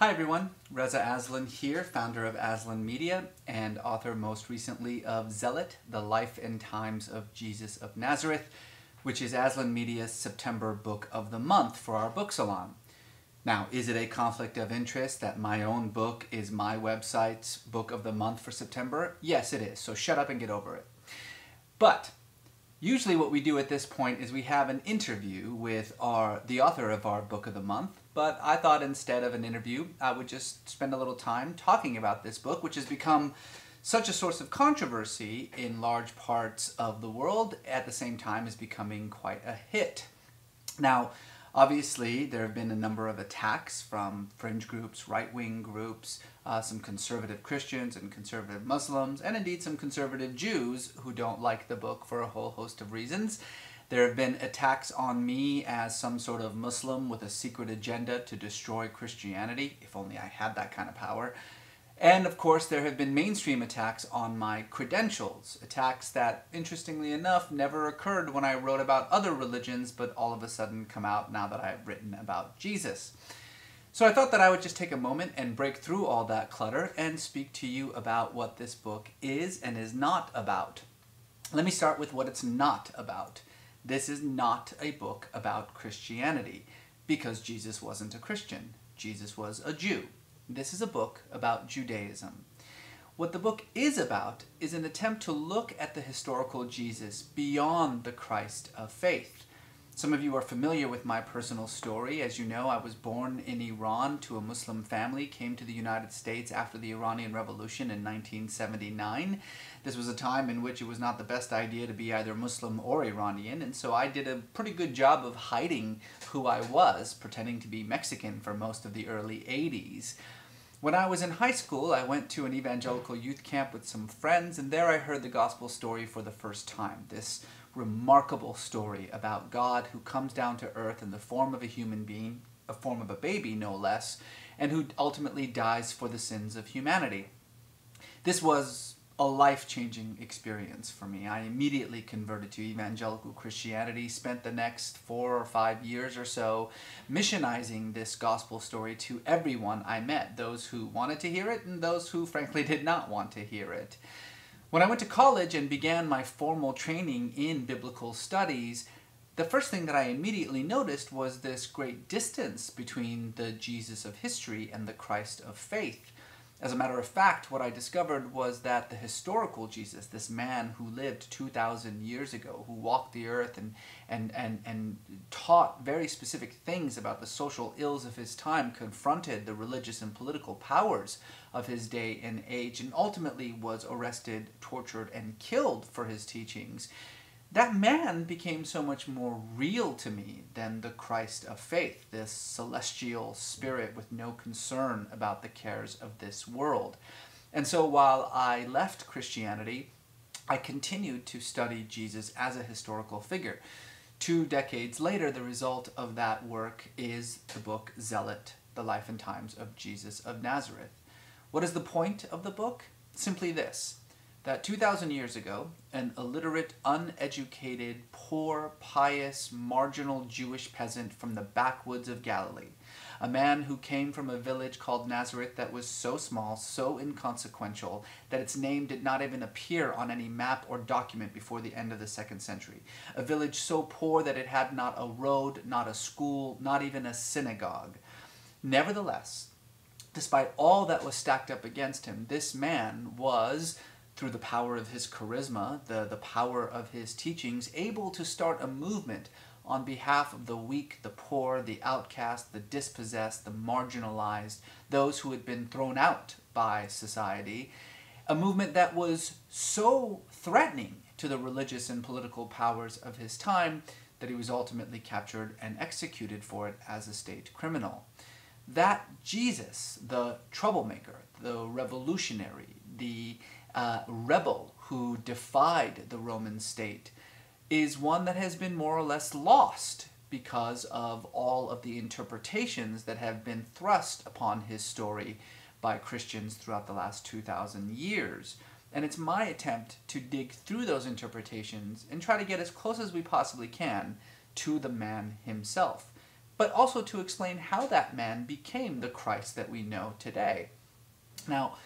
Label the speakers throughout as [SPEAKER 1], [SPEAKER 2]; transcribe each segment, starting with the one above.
[SPEAKER 1] Hi everyone, Reza Aslan here, founder of Aslan Media and author most recently of Zealot, The Life and Times of Jesus of Nazareth, which is Aslan Media's September book of the month for our book salon. Now, is it a conflict of interest that my own book is my website's book of the month for September? Yes, it is, so shut up and get over it. But usually what we do at this point is we have an interview with the author of our book of the month, but I thought instead of an interview, I would just spend a little time talking about this book, which has become such a source of controversy in large parts of the world, at the same time is becoming quite a hit. Now, obviously, there have been a number of attacks from fringe groups, right-wing groups, some conservative Christians and conservative Muslims, and indeed some conservative Jews who don't like the book for a whole host of reasons. There have been attacks on me as some sort of Muslim with a secret agenda to destroy Christianity, if only I had that kind of power. And of course, there have been mainstream attacks on my credentials, attacks that, interestingly enough, never occurred when I wrote about other religions, but all of a sudden come out now that I've written about Jesus. So I thought that I would just take a moment and break through all that clutter and speak to you about what this book is and is not about. Let me start with what it's not about. This is not a book about Christianity, because Jesus wasn't a Christian. Jesus was a Jew. This is a book about Judaism. What the book is about is an attempt to look at the historical Jesus beyond the Christ of faith. Some of you are familiar with my personal story. As you know, I was born in Iran to a Muslim family, came to the United States after the Iranian Revolution in 1979. This was a time in which it was not the best idea to be either Muslim or Iranian, and so I did a pretty good job of hiding who I was, pretending to be Mexican for most of the early 80s. When I was in high school, I went to an evangelical youth camp with some friends, and there I heard the gospel story for the first time. This remarkable story about God who comes down to earth in the form of a human being, a form of a baby no less, and who ultimately dies for the sins of humanity. This was a life-changing experience for me. I immediately converted to evangelical Christianity, spent the next 4 or 5 years or so missionizing this gospel story to everyone I met, those who wanted to hear it and those who frankly did not want to hear it. When I went to college and began my formal training in biblical studies, the first thing that I immediately noticed was this great distance between the Jesus of history and the Christ of faith. As a matter of fact, what I discovered was that the historical Jesus, this man who lived 2,000 years ago, who walked the earth and taught very specific things about the social ills of his time, confronted the religious and political powers of his day and age, and ultimately was arrested, tortured, and killed for his teachings. That man became so much more real to me than the Christ of faith, this celestial spirit with no concern about the cares of this world. And so while I left Christianity, I continued to study Jesus as a historical figure. 2 decades later, the result of that work is the book Zealot, The Life and Times of Jesus of Nazareth. What is the point of the book? Simply this: that 2,000 years ago, an illiterate, uneducated, poor, pious, marginal Jewish peasant from the backwoods of Galilee, a man who came from a village called Nazareth that was so small, so inconsequential, that its name did not even appear on any map or document before the end of the 2nd century, a village so poor that it had not a road, not a school, not even a synagogue. Nevertheless, despite all that was stacked up against him, this man was, through the power of his charisma, the power of his teachings, able to start a movement on behalf of the weak, the poor, the outcast, the dispossessed, the marginalized, those who had been thrown out by society, a movement that was so threatening to the religious and political powers of his time that he was ultimately captured and executed for it as a state criminal. That Jesus, the troublemaker, the revolutionary, the rebel who defied the Roman state, is one that has been more or less lost because of all of the interpretations that have been thrust upon his story by Christians throughout the last 2,000 years. And it's my attempt to dig through those interpretations and try to get as close as we possibly can to the man himself. but also to explain how that man became the Christ that we know today. Now,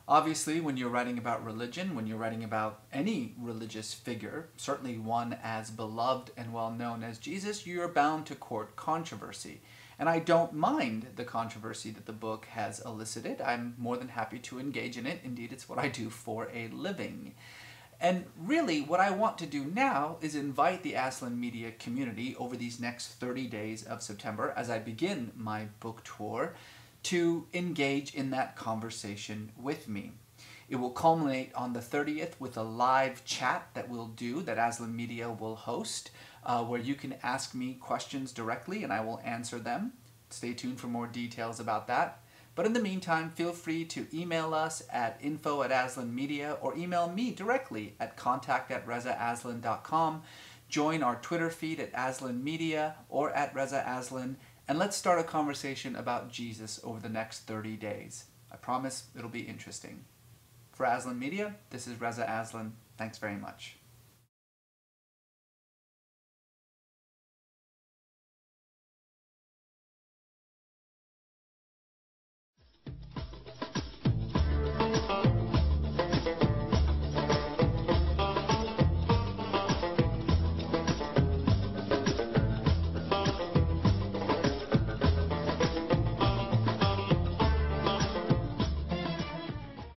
[SPEAKER 1] obviously, when you're writing about religion, when you're writing about any religious figure, certainly one as beloved and well known as Jesus, you're bound to court controversy. And I don't mind the controversy that the book has elicited. I'm more than happy to engage in it. Indeed, it's what I do for a living. And really, what I want to do now is invite the Aslan Media community over these next 30 days of September, as I begin my book tour, to engage in that conversation with me. It will culminate on the 30th with a live chat that we'll do, that Aslan Media will host, where you can ask me questions directly and I will answer them. Stay tuned for more details about that. But in the meantime, feel free to email us at info@aslanmedia or email me directly at contact@rezaaslan.com. Join our Twitter feed at Aslan Media or at Reza Aslan, and let's start a conversation about Jesus over the next 30 days. I promise it'll be interesting. For Aslan Media, this is Reza Aslan. Thanks very much.